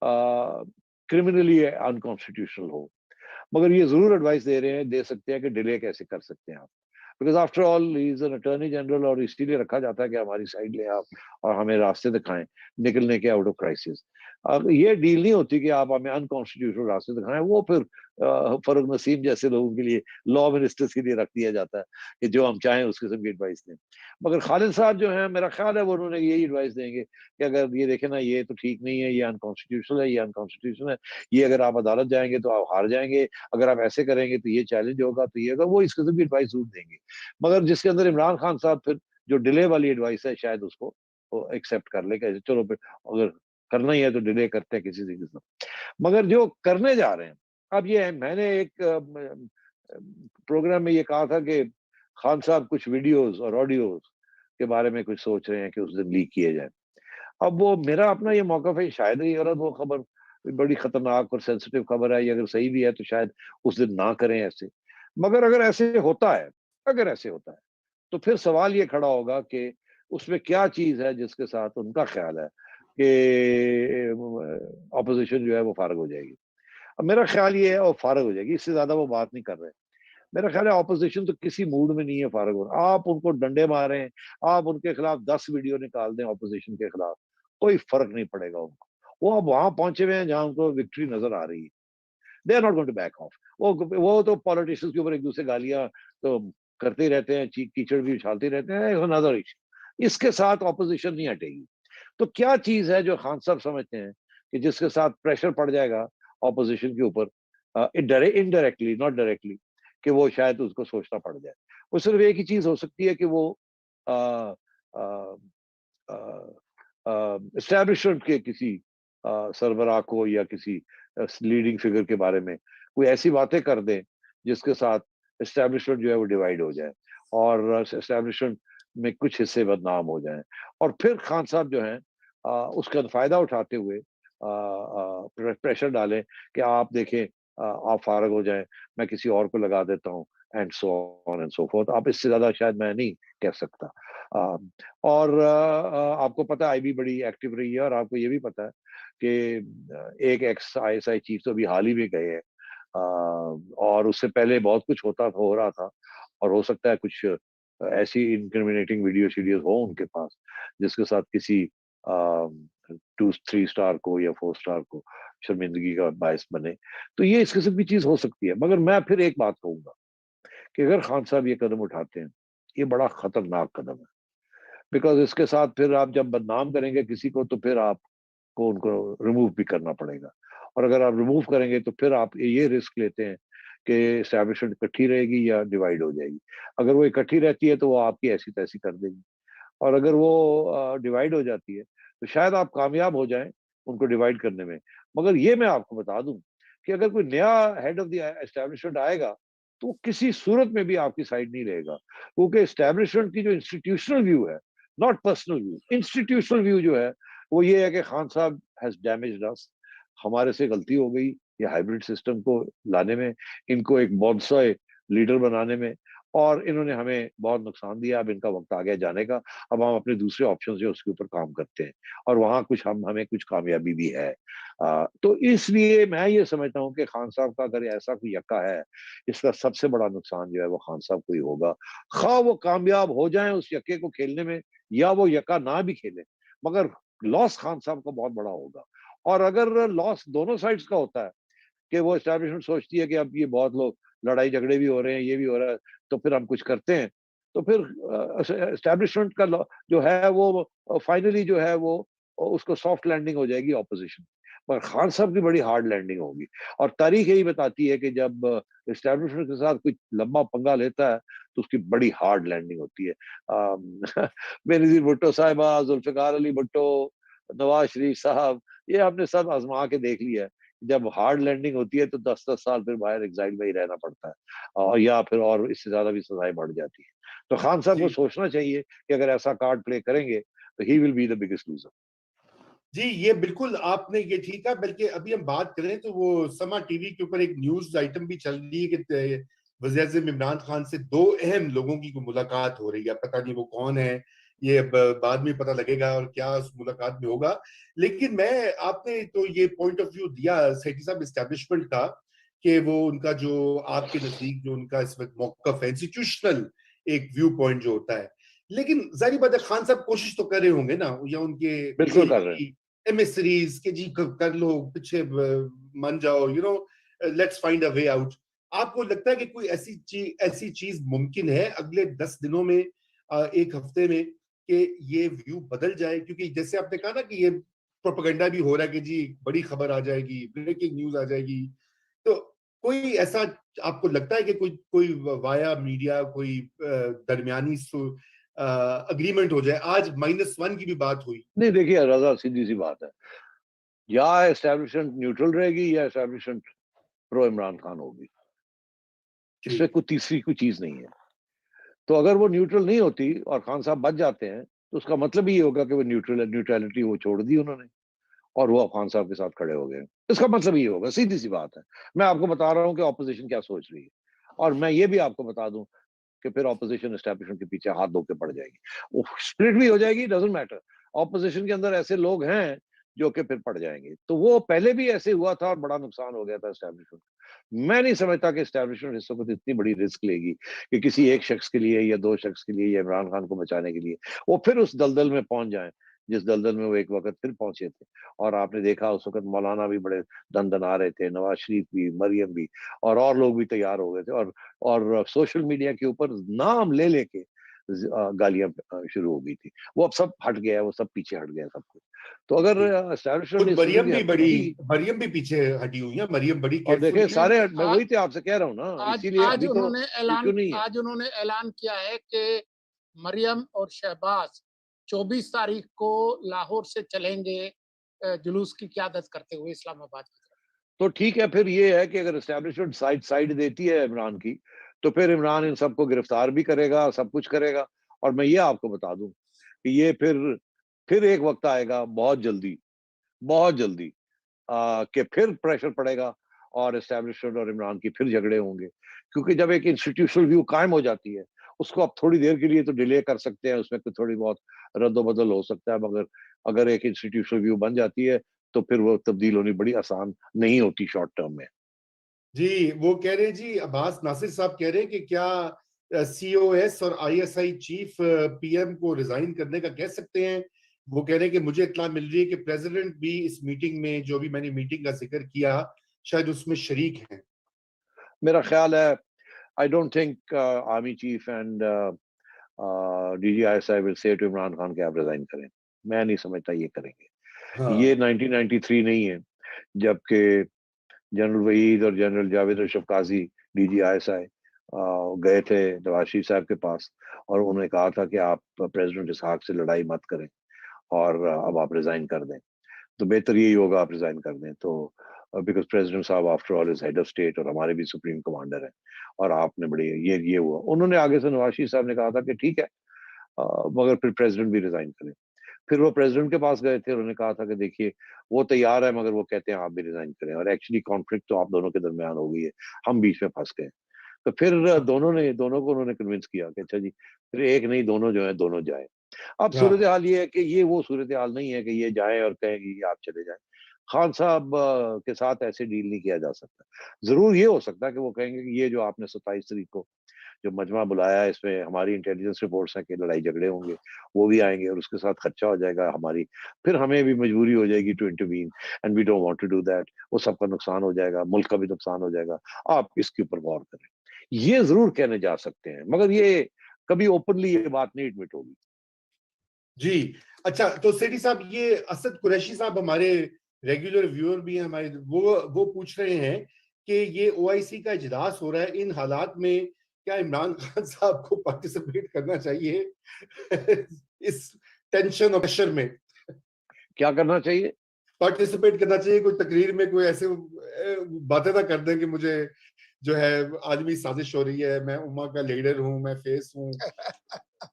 S2: क्रिमिनली अनकॉन्स्टिट्यूशनल हो, मगर ये जरूर एडवाइस दे रहे हैं, दे सकते हैं कि डिले कैसे कर सकते हैं आप, because after all he is an attorney general और इसीलिए रखा जाता है कि हमारी साइड लें आप और हमें रास्ते दिखाएं निकलने के आउट ऑफ क्राइसिस। अब ये डील नहीं होती कि आप हमें अनकॉन्स्टिट्यूशनल रास्ते दिखाएं, वो फिर फरुख नसीम जैसे लोगों के लिए, लॉ मिनिस्टर्स के लिए रख दिया जाता है कि जो हम चाहें उस किस्म की एडवाइस दें। मगर खालिद साहब जो है मेरा ख्याल है वो उन्होंने यही एडवाइस देंगे कि अगर ये देखें ना ये तो ठीक नहीं है, ये अनकॉन्स्टिट्यूशनल है, ये अनकॉन्स्टिट्यूशनल है, ये अगर आप अदालत जाएंगे तो आप हार जाएंगे, अगर आप ऐसे करेंगे तो ये चैलेंज होगा, तो ये होगा, वो इस किस्म की एडवाइस जरूर देंगे। मगर जिसके अंदर इमरान खान साहब फिर जो डिले वाली एडवाइस है शायद उसको एक्सेप्ट कर ले, कैसे चलो फिर अगर करना ही है तो डिले करते हैं किसी तरीके से। मगर जो करने जा रहे हैं अब ये है, मैंने एक प्रोग्राम में ये कहा था कि खान साहब कुछ वीडियोस और ऑडियोज के बारे में कुछ सोच रहे हैं कि उस दिन लीक किए जाए। अब वो मेरा अपना ये मौक़िफ़ है, शायद ही गलत वो खबर बड़ी खतरनाक और सेंसिटिव खबर है, ये अगर सही भी है तो शायद उस दिन ना करें ऐसे। मगर अगर ऐसे होता है, अगर ऐसे होता है, तो फिर सवाल ये खड़ा होगा कि उसमें क्या चीज़ है जिसके साथ उनका ख़्याल है कि ऑपोज़िशन जो है वो फ़ारिग हो जाएगी। अब मेरा ख़्याल ये है वो फ़ारिग हो जाएगी, इससे ज़्यादा वो बात नहीं कर रहे। मेरा ख़्याल है ऑपोज़िशन तो किसी मूड में नहीं है फ़ारिग होना। आप उनको डंडे मारें, आप उनके खिलाफ 10 वीडियो निकाल दें ऑपोज़िशन के खिलाफ, कोई फ़र्क नहीं पड़ेगा उनको। वो अब वहाँ पहुँचे हुए हैं जहाँ उनको विक्ट्री नज़र आ रही है। They are not going to back off. वो तो पॉलिटिशियंस के ऊपर एक-दूसरे गालियाँ तो करते ही रहते हैं, कीचड़ भी उछालते ही रहते हैं, इट्स अनदर इश्यू। इसके साथ ऑपोज़िशन नहीं हटेगी। तो क्या चीज़ है जो खान साहब समझते हैं कि जिसके साथ प्रेशर पड़ जाएगा ऑपोज़िशन के ऊपर इनडायरेक्टली नॉट डायरेक्टली, कि वो शायद उसको सोचना पड़ जाए। वो सिर्फ़ एक ही चीज़ हो सकती है कि वो अ अ एस्टैब्लिशमेंट के किसी सरबराह को या किसी लीडिंग फिगर के बारे में कोई ऐसी बातें कर दें जिसके साथ एस्टैब्लिशमेंट जो है वो डिवाइड हो जाए और एस्टैब्लिशमेंट में कुछ हिस्से बदनाम हो जाएं और फिर खान साहब जो हैं उसका फायदा उठाते हुए प्रेशर डालें कि आप देखें आप फारग हो जाएं, मैं किसी और को लगा देता हूं and so on and so fourth. आप इससे ज्यादा शायद मैं नहीं कह सकता। अ, और आपको पता है आईबी बड़ी एक्टिव रही है और आपको ये भी पता है कि एक एक्स आईएसआई चीफ तो अभी हाल ही में गए हैं और उससे पहले बहुत कुछ हो रहा था और हो सकता है कुछ ऐसी इनक्रिमिनेटिंग वीडियो शीडियोस हो उनके पास जिसके साथ किसी 2-3 स्टार को या 4 स्टार को शर्मिंदगी का बायस बने। तो ये इस किस्म की चीज हो सकती है। मगर मैं फिर एक बात कहूंगा कि अगर खान साहब ये कदम उठाते हैं, ये बड़ा खतरनाक कदम है। बिकॉज़ इसके साथ फिर आप जब बदनाम करेंगे किसी को तो फिर आपको उनको रिमूव भी करना पड़ेगा। और अगर आप रिमूव करेंगे तो फिर आप ये रिस्क लेते हैं कि एस्टैब्लिशमेंट इकट्ठी रहेगी या डिवाइड हो जाएगी। अगर वो इकट्ठी रहती है तो वो आपकी ऐसी-तैसी कर देगी और अगर वो डिवाइड हो जाती है तो शायद आप कामयाब हो जाएँ उनको डिवाइड करने में। मगर ये मैं आपको बता दूँ कि अगर कोई नया हेड ऑफ द एस्टैब्लिशमेंट आएगा, तो वो किसी सूरत में भी आपकी साइड नहीं रहेगा। क्योंकि एस्टैब्लिशमेंट की जो इंस्टीट्यूशनल व्यू है, not personal view, institutional view जो है, वो ये है कि खान साहब हैज़ डैमेज्ड अस। हमारे से गलती हो गई ये हाइब्रिड सिस्टम को लाने में, इनको एक बोनसाई लीडर बनाने में और इन्होंने हमें बहुत नुकसान दिया। अब इनका वक़्त आ गया जाने का। अब हम अपने दूसरे ऑप्शंस जो है उसके ऊपर काम करते हैं और वहाँ कुछ हमें कुछ कामयाबी भी है। तो इसलिए मैं ये समझता हूँ कि खान साहब का अगर ऐसा कोई यक्का है, इसका सबसे बड़ा नुकसान जो है वो खान साहब को ही होगा। ख़्वाह वो कामयाब हो जाएँ उस यक्के को खेलने में या वो यक्का ना भी खेलें, मगर लॉस खान साहब का बहुत बड़ा होगा। और अगर लॉस दोनों साइड्स का होता है कि वो एस्टैब्लिशमेंट सोचती है कि अब ये बहुत लोग लड़ाई झगड़े भी हो रहे हैं, ये भी हो रहा है, तो फिर हम कुछ करते हैं। तो फिर एस्टैब्लिशमेंट का जो है वो फाइनली जो है वो उसको सॉफ्ट लैंडिंग हो जाएगी ऑपोजिशन। पर खान साहब की बड़ी हार्ड लैंडिंग होगी और तारीख यही बताती है कि जब एस्टैब्लिशमेंट के साथ कोई लंबा पंगा लेता है तो उसकी बड़ी हार्ड लैंडिंग होती है। बेनज़ीर भुट्टो साहिबा, जुल्फ़िकार अली भुट्टो, नवाज शरीफ साहब, ये हमने सब आजमा के देख लिया है। जब हार्ड लैंडिंग होती है तो 10-10 साल फिर बाहर एग्जाइल में ही रहना पड़ता है और या फिर और इससे ज्यादा भी सजाएं बढ़ जाती है। तो खान साहब को
S1: जी
S2: सोचना चाहिए कि अगर ऐसा कार्ड प्ले करेंगे तो he will be the biggest loser.
S1: जी, ये बिल्कुल आपने ये ठीक कहा। बल्कि अभी हम बात करें तो वो समा टीवी के ऊपर एक न्यूज आइटम भी चल रही है कि वज़ीर-ए-आज़म इमरान खान से दो अहम लोगों की मुलाकात हो रही है। पता नहीं वो कौन है, ये अब बाद में पता लगेगा और क्या उस मुलाकात में होगा। लेकिन मैं आपने तो ये पॉइंट ऑफ व्यू दिया सेठी साहब एस्टैब्लिशमेंट का कि वो उनका जो आपके नजदीक जो उनका इस वक्त मौकफ है इंस्टीट्यूशनल एक व्यू पॉइंट जो होता है। लेकिन जाहिर बात है खान साहब कोशिश तो कर रहे होंगे ना या उनके
S2: बिल्कुल कर रहे हैं।
S1: एमिसरीज के जी कर लो पीछे मान जाओ let's find a way out. आपको लगता है कि कोई ऐसी चीज मुमकिन है अगले 10 दिनों में, एक हफ्ते में, कि ये व्यू बदल जाए? क्योंकि जैसे आपने कहा ना कि ये प्रोपेगेंडा भी हो रहा है कि जी बड़ी खबर आ जाएगी, ब्रेकिंग न्यूज आ जाएगी। तो कोई ऐसा आपको लगता है कि कोई कोई वाया मीडिया कोई दरमियानी अग्रीमेंट हो जाए? आज -1 की भी बात हुई।
S2: नहीं देखिए रजा सीधी सी बात है, या एस्टैब्लिशमेंट न्यूट्रल रहेगी या एस्टैब्लिशमेंट प्रो इमरान खान होगी। इसमें कोई तीसरी कोई चीज नहीं है। तो अगर वो न्यूट्रल नहीं होती और खान साहब बच जाते हैं तो उसका मतलब ये होगा कि वो न्यूट्रलिटी वो छोड़ दी उन्होंने और वो खान साहब के साथ खड़े हो गए। इसका मतलब ये होगा, सीधी सी बात है। मैं आपको बता रहा हूँ कि ऑपोजिशन क्या सोच रही है, और मैं ये भी आपको बता दूं कि फिर ऑपोजिशन एस्टैब्लिशमेंट के पीछे हाथ धो के पड़ जाएगी, वो स्प्लिट भी हो जाएगी, डजंट मैटर। ऑपोजिशन के अंदर ऐसे लोग हैं जो कि फिर पड़ जाएंगे। तो वो पहले भी ऐसे हुआ था और बड़ा नुकसान हो गया था एस्टैब्लिशमेंट। मैं नहीं समझता कि एस्टैब्लिशमेंट इस वक्त इतनी बड़ी रिस्क लेगी कि किसी एक शख्स के लिए या दो शख्स के लिए या इमरान खान को बचाने के लिए वो फिर उस दलदल में पहुंच जाए जिस दलदल में वो एक वक्त फिर पहुंचे थे। और आपने देखा उस वक्त मौलाना भी बड़े दन आ रहे थे, नवाज शरीफ भी, मरियम भी, और लोग भी तैयार हो गए थे, और सोशल मीडिया के ऊपर नाम ले लेके गालियां शुरू हो गई थी। वो अब सब हट गया है, वो सब पीछे हट गया सब कुछ। तो अगर एस्टैब्लिशमेंट इस किस्म की हरकत की,
S1: मरियम भी पीछे हटी हुई है, मरियम बड़ी
S2: और
S1: केयरफुल
S2: देखे
S1: है।
S2: सारे, मैं वही तो आपसे कह रहा हूँ ना, इसीलिए अभी तो इशू नहीं है।
S3: आज उन्होंने ऐलान किया है कि मरियम और शहबाज 24 तारीख को लाहौर से चलेंगे जुलूस की क़यादत करते हुए इस्लामाबाद की तरफ।
S2: तो ठीक है, फिर ये है कि अगर एस्टैब्लिशमेंट साइड देती है इमरान की, तो फिर इमरान इन सबको गिरफ्तार भी करेगा, सब कुछ करेगा। और मैं ये आपको बता दूं कि ये फिर एक वक्त आएगा बहुत जल्दी, बहुत जल्दी, कि फिर प्रेशर पड़ेगा और एस्टैब्लिशमेंट और इमरान की फिर झगड़े होंगे। क्योंकि जब एक इंस्टीट्यूशनल व्यू कायम हो जाती है, उसको आप थोड़ी देर के लिए तो डिले कर सकते हैं, उसमें थोड़ी बहुत रद्द-बदल हो सकता है, मगर अगर एक इंस्टीट्यूशनल व्यू बन जाती है तो फिर वो तब्दील होनी बड़ी आसान नहीं होती शॉर्ट टर्म में।
S1: जी, वो कह रहे हैं जी, अब्बास नासिर साहब कह रहे हैं कि क्या सीओएस और आईएसआई चीफ पीएम को रिजाइन करने का कह सकते हैं। वो कह रहे हैं कि मुझे इत्तला मिल रही है कि प्रेसिडेंट भी इस मीटिंग में, जो भी मैंने मीटिंग का जिक्र किया, शायद उसमें शरीक हैं।
S2: मेरा ख्याल है, I don't think army chief and DG ISI will say to Imran Khan कि आप रिजाइन करें। मैं नहीं समझता ये करेंगे। ये
S1: हाँ
S2: 1993 नहीं है जबकि जनरल वहीद और जनरल जावेद अशरफ काजी डीजीआईएसआई गए थे नवाज शरीफ साहब के पास, और उन्होंने कहा था कि आप प्रेसिडेंट इसहाक से लड़ाई मत करें और अब आप रिजाइन कर दें। तो बेहतर यही होगा आप रिजाइन कर दें। तो बिकॉज प्रेसिडेंट साहब after all is head of state और हमारे भी सुप्रीम कमांडर हैं, और आपने बड़ी ये हुआ। उन्होंने आगे से नवाज शरीफ साहब ने कहा था कि ठीक है, मगर फिर प्रेसिडेंट भी रिजाइन करें। फिर वो प्रेसिडेंट के पास गए थे, उन्होंने कहा था कि देखिए वो तैयार है, मगर वो कहते हैं आप भी रिजाइन करें, और एक्चुअली कॉन्फ्लिक्ट तो आप दोनों के दरमियान हो गई है, हम बीच में फंस गए। तो फिर दोनों को उन्होंने कन्विंस किया कि अच्छा जी, फिर एक नहीं दोनों जो है दोनों जाए। अब सूरत
S1: हाँ
S2: हाल ये है कि ये वो सूरत हाल नहीं है कि ये जाए और कहें कि आप चले जाएं। खान साहब के साथ ऐसे डील नहीं किया जा सकता। जरूर ये हो सकता है कि वो कहेंगे कि ये जो आपने 27 तारीख को जो मजमा बुलाया है, इसमें हमारी इंटेलिजेंस रिपोर्ट्स हैं कि लड़ाई झगड़े होंगे, वो भी आएंगे और उसके साथ खर्चा हो जाएगा हमारी, फिर हमें भी मजबूरी हो जाएगी to intervene, and we don't want to do that. वो सबका नुकसान हो जाएगा, मुल्क का भी नुकसान हो जाएगा। आप इसके ऊपर गौर करें, ये जरूर कहने जा सकते हैं, मगर ये कभी ओपनली ये बात नहीं एडमिट होगी।
S1: जी। अच्छा, तो सेठी साहब, ये असद कुरैशी साहब हमारे रेगुलर व्यूअर भी हैं हमारे, वो पूछ रहे हैं कि ये ओआईसी का इजलास हो रहा है, इन हालात में क्या इमरान खान साहब को पार्टिसिपेट करना चाहिए इस टेंशन और प्रेशर में?
S2: क्या करना चाहिए?
S1: पार्टिसिपेट करना चाहिए, कोई तकरीर में कोई ऐसे बातें ना कर दें कि मुझे जो है आज भी साजिश हो रही है, मैं उम्मा का लीडर हूं, मैं फेस हूं।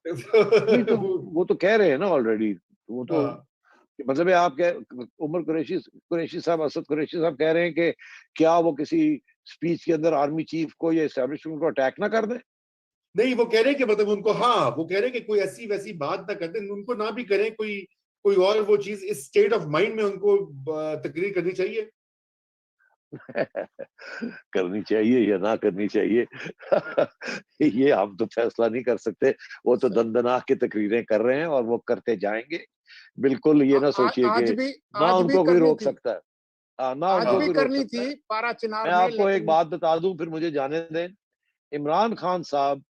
S2: नहीं तो वो तो कह रहे हैं ना ऑलरेडी। वो तो
S1: हाँ
S2: मतलब है, आप कह उमर कुरैशी कुरैशी साहब, असद कुरैशी साहब कह रहे हैं कि क्या वो किसी स्पीच के अंदर आर्मी चीफ को या एस्टैब्लिशमेंट को अटैक ना कर दें।
S1: नहीं, वो कह रहे हैं कि मतलब उनको, हाँ वो कह रहे हैं कि कोई ऐसी वैसी बात ना कर दें, उनको ना भी करें, कोई कोई और वो चीज, इस स्टेट ऑफ माइंड में उनको तकरीर करनी चाहिए।
S2: करनी चाहिए या ना करनी चाहिए ये हम तो फैसला नहीं कर सकते। वो तो दंदना के तकरीरें कर रहे हैं और वो करते जाएंगे। बिल्कुल ये ना सोचिए कि ना
S3: आज भी
S2: उनको कोई
S3: करनी
S2: रोक
S3: थी,
S2: सकता है, ना
S3: आज
S2: उनको
S3: भी
S2: कोई रोक
S3: करनी
S2: सकता है।
S3: थी पारा चिनार
S2: मैं
S3: में,
S2: आपको एक
S3: लेकिन
S2: बात बता दूं फिर मुझे जाने दें। इमरान खान साहब,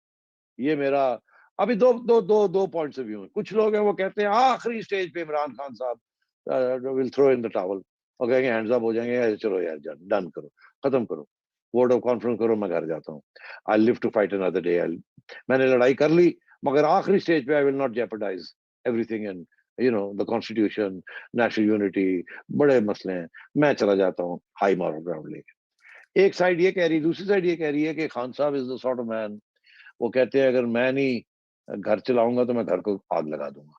S2: ये मेरा अभी दो दो दो दो पॉइंट्स ऑफ व्यू है। कुछ लोग हैं वो कहते हैं आखिरी स्टेज पे इमरान खान साहब will throw in the towel और कहेंगे हैंड्स अप हो जाएंगे, चलो यार डन करो, खत्म करो, वोट ऑफ कॉन्फ्रेंस करो, मैं घर जाता हूँ, I live to fight another day, मैंने लड़ाई कर ली, मगर आखिरी स्टेज पे I will not jeopardise everything and the constitution, national unity, बड़े मसले हैं, मैं चला जाता हूँ हाई मॉरल ग्राउंड लेके। एक साइड ये कह रही, दूसरी साइड ये कह रही है कि खान साहब is the sort of man, वो कहते हैं अगर मैं नहीं घर चलाऊंगा तो मैं घर को आग लगा दूंगा,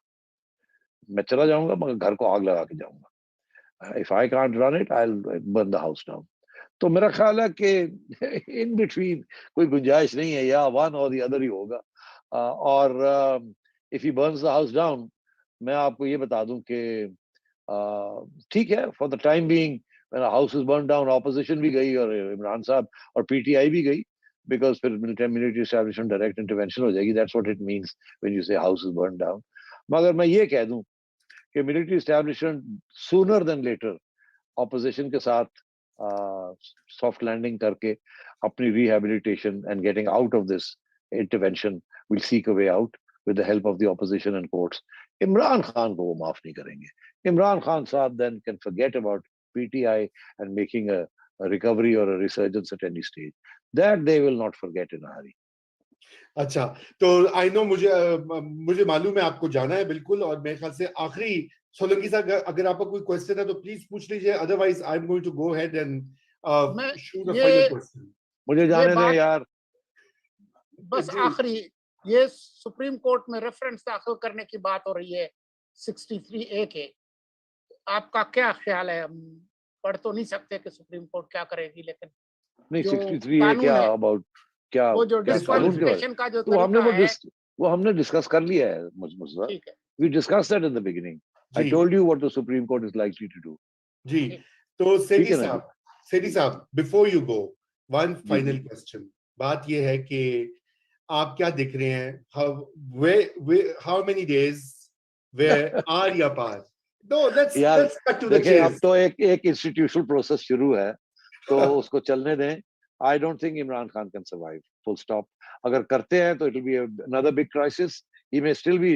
S2: मैं चला जाऊंगा मगर घर को आग लगा के जाऊंगा, if I can't run it I will burn the house down. तो मेरा ख्याल है कि इन बिटवीन कोई गुंजाइश नहीं है, या वन और द अदर ही होगा। और if he Burns the house down, मैं आपको ये बता दूं कि ठीक है, for the time being house is burn down, opposition भी गई और इमरान साहब और पीटीआई भी गई, बिकॉज फिर मिलिट्री एस्टैब्लिशमेंट डायरेक्ट इंटरवेंशन हो जाएगी। That's what it means when you say house is burn down. मगर मैं ये कह दूं कि military establishment sooner than later opposition के साथ सॉफ्ट लैंडिंग करके अपनी rehabilitation and getting out of this intervention will seek a way out with the help of the opposition and courts. Imran Khan को वो माफ नहीं करेंगे। इमरान खान साहब then can forget about PTI and making a recovery or a resurgence at any stage. That they will not forget in a hurry.
S1: अच्छा, तो आई नो मुझे मालूम है आपको जाना है बिल्कुल, और मेरे ख्याल से आखिरी सोलंकी साहब अगर आपका कोई क्वेश्चन है तो प्लीज पूछ लीजिए, otherwise I am going to go ahead and shoot a final question.
S2: मुझे जाने दें यार।
S3: बस आखिरी, ये सुप्रीम कोर्ट में रेफरेंस दाखिल करने की बात हो रही है 63A के, आपका क्या ख्याल है? हम पढ़ तो नहीं सकते कि सुप्रीम कोर्ट क्या करेगी, लेकिन
S2: नहीं 63A क्या अबाउट क्या
S3: वो जो
S2: क्या कानून के
S3: डिस्क्वालिफिकेशन का जो
S2: तो हमने
S3: तरीका है,
S2: वो हमने डिस्कस कर लिया है मुझसे।
S3: ठीक है,
S2: We discussed that in the beginning. I told you what the Supreme Court is likely to do.
S1: जी, तो
S2: ठीक है ना?
S1: सेठी साहब, before you go, one final question. बात ये है कि आप क्या दिख रहे हैं, हाउ मेनी डेज वेयर आर या पार? No, let's cut to the chase.
S2: अब तो एक इंस्टीट्यूशनल प्रोसेस शुरू है, तो उसको चलने दें। I don't think Imran Khan can survive. Full stop. अगर करते हैं तो it will be another big crisis. He may still be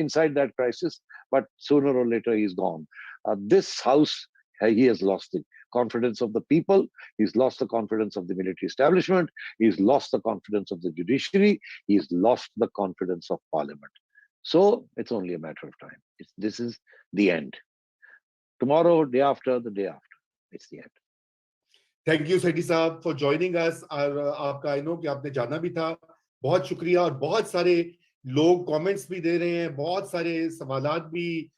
S2: inside that crisis, but sooner or later he's gone. This house, he has lost the confidence of the people. He's lost the confidence of the military establishment. He's lost the confidence of the judiciary. He's lost the confidence of parliament. So it's only a matter of time. This is the end. Tomorrow, day after, the day after, it's the end.
S1: Thank you Sethi साहब फॉर जॉइनिंग अस। और आपका आई नो कि आपने जाना भी था, बहुत शुक्रिया। और बहुत सारे लोग कमेंट्स भी दे रहे हैं, बहुत सारे सवालात भी